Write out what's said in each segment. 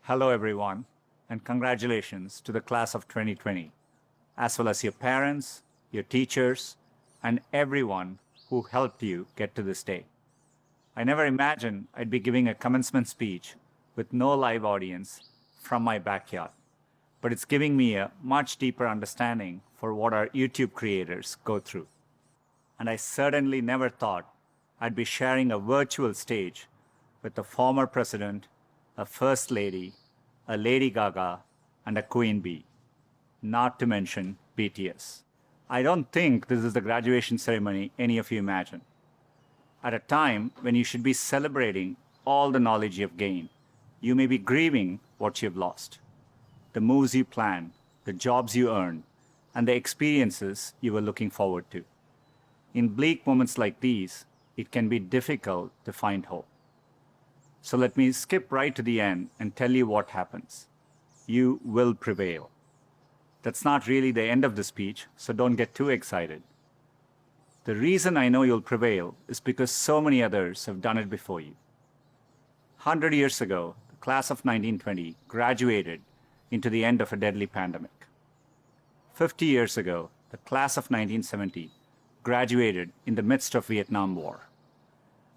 Hello, everyone, and congratulations to the class of 2020, as well as your parents, your teachers, and everyone who helped you get to this day. I never imagined I'd be giving a commencement speech with no live audience from my backyard, but it's giving me a much deeper understanding for what our YouTube creators go through. And I certainly never thought I'd be sharing a virtual stage with a former president, a first lady, a Lady Gaga, and a Queen Bee, not to mention BTS. I don't think this is the graduation ceremony any of you imagine. At a time when you should be celebrating all the knowledge you've gained, you may be grieving what you've lost. The moves you planned, the jobs you earned, and the experiences you were looking forward to. In bleak moments like these, it can be difficult to find hope. So let me skip right to the end and tell you what happens. You will prevail. That's not really the end of the speech, so don't get too excited. The reason I know you'll prevail is because so many others have done it before you. 100 years ago, the class of 1920 graduated into the end of a deadly pandemic. 50 years ago, the class of 1970 graduated in the midst of Vietnam War.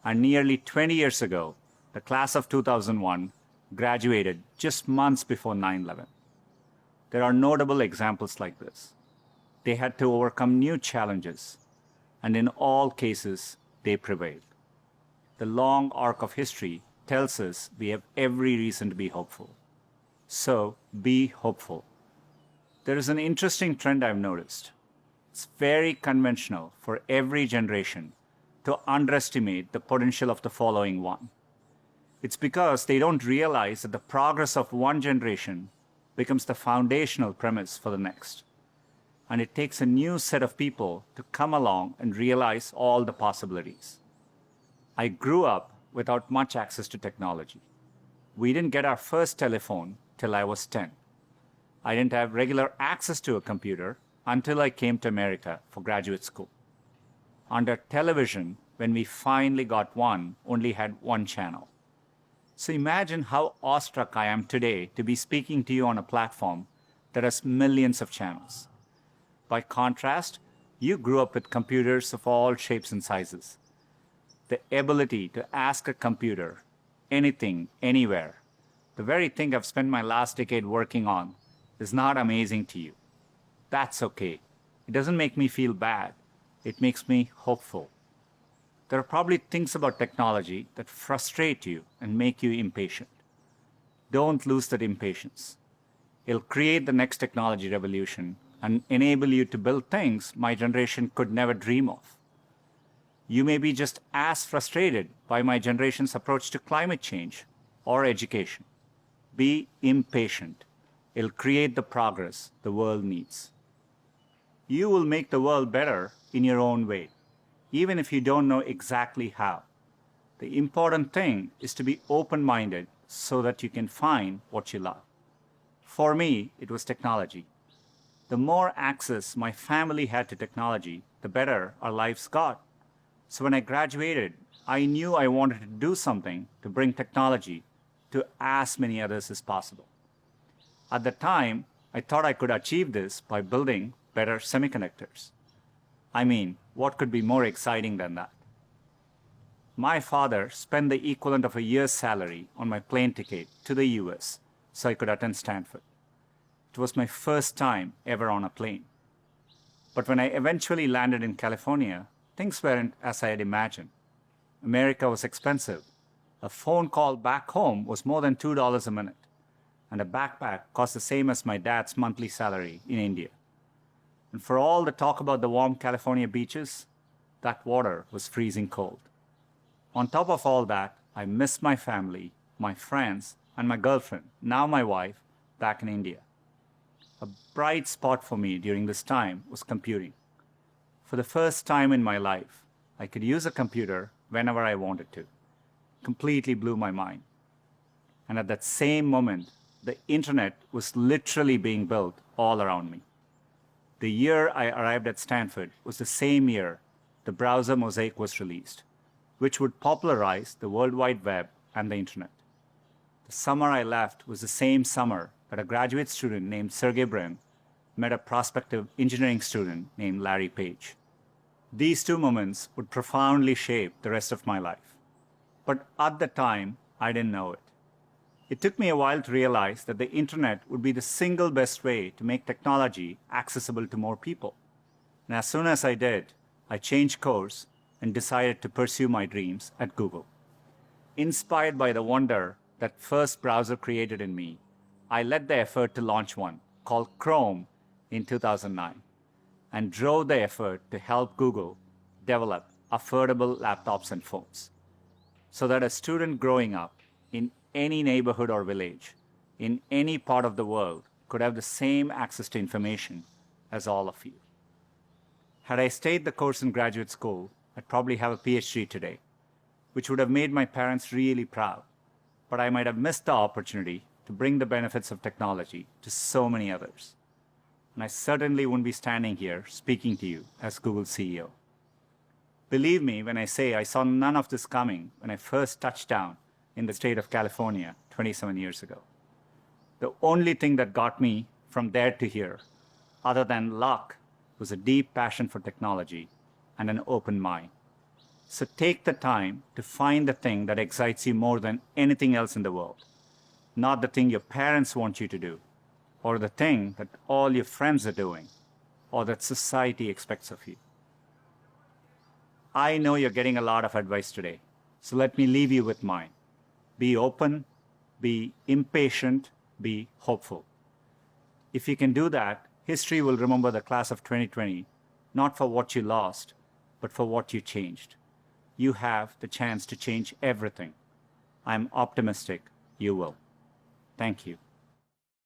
And nearly 20 years ago, the class of 2001 graduated just months before 9/11. There are notable examples like this. They had to overcome new challenges, and in all cases, they prevailed. The long arc of history tells us we have every reason to be hopeful. So, be hopeful. There is an interesting trend I've noticed. It's very conventional for every generation to underestimate the potential of the following one. It's because they don't realize that the progress of one generation becomes the foundational premise for the next. And it takes a new set of people to come along and realize all the possibilities. I grew up without much access to technology. We didn't get our first telephone till I was 10. I didn't have regular access to a computer until I came to America for graduate school. Under television, when we finally got one, only had one channel. So imagine how awestruck I am today to be speaking to you on a platform that has millions of channels. By contrast, you grew up with computers of all shapes and sizes. The ability to ask a computer anything, anywhere, the very thing I've spent my last decade working on, is not amazing to you. That's okay. It doesn't make me feel bad. It makes me hopeful. There are probably things about technology that frustrate you and make you impatient. Don't lose that impatience. It'll create the next technology revolution and enable you to build things my generation could never dream of. You may be just as frustrated by my generation's approach to climate change or education. Be impatient. It'll create the progress the world needs. You will make the world better in your own way, even if you don't know exactly how. The important thing is to be open-minded so that you can find what you love. For me, it was technology. The more access my family had to technology, the better our lives got. So when I graduated, I knew I wanted to do something to bring technology to as many others as possible. At the time, I thought I could achieve this by building better semiconductors. I mean, what could be more exciting than that? My father spent the equivalent of a year's salary on my plane ticket to the US so I could attend Stanford. It was my first time ever on a plane. But when I eventually landed in California, things weren't as I had imagined. America was expensive. A phone call back home was more than $2 a minute, and a backpack cost the same as my dad's monthly salary in India. And for all the talk about the warm California beaches, that water was freezing cold. On top of all that, I missed my family, my friends, and my girlfriend, now my wife, back in India. A bright spot for me during this time was computing. For the first time in my life, I could use a computer whenever I wanted to. Completely blew my mind. And at that same moment, the internet was literally being built all around me. The year I arrived at Stanford was the same year the browser Mosaic was released, which would popularize the World Wide Web and the internet. The summer I left was the same summer that a graduate student named Sergey Brin met a prospective engineering student named Larry Page. These two moments would profoundly shape the rest of my life. But at the time, I didn't know it. It took me a while to realize that the internet would be the single best way to make technology accessible to more people. And as soon as I did, I changed course and decided to pursue my dreams at Google. Inspired by the wonder that first browser created in me, I led the effort to launch one called Chrome in 2009 and drove the effort to help Google develop affordable laptops and phones so that a student growing up in any neighborhood or village in any part of the world could have the same access to information as all of you. Had I stayed the course in graduate school, I'd probably have a PhD today, which would have made my parents really proud, but I might have missed the opportunity to bring the benefits of technology to so many others. And I certainly wouldn't be standing here speaking to you as Google's CEO. Believe me when I say I saw none of this coming when I first touched down in the state of California 27 years ago. The only thing that got me from there to here, other than luck, was a deep passion for technology and an open mind. So take the time to find the thing that excites you more than anything else in the world. Not the thing your parents want you to do, or the thing that all your friends are doing, or that society expects of you. I know you're getting a lot of advice today, so let me leave you with mine. Be open, be impatient, be hopeful. If you can do that, history will remember the class of 2020, not for what you lost, but for what you changed. You have the chance to change everything. I'm optimistic you will. Thank you.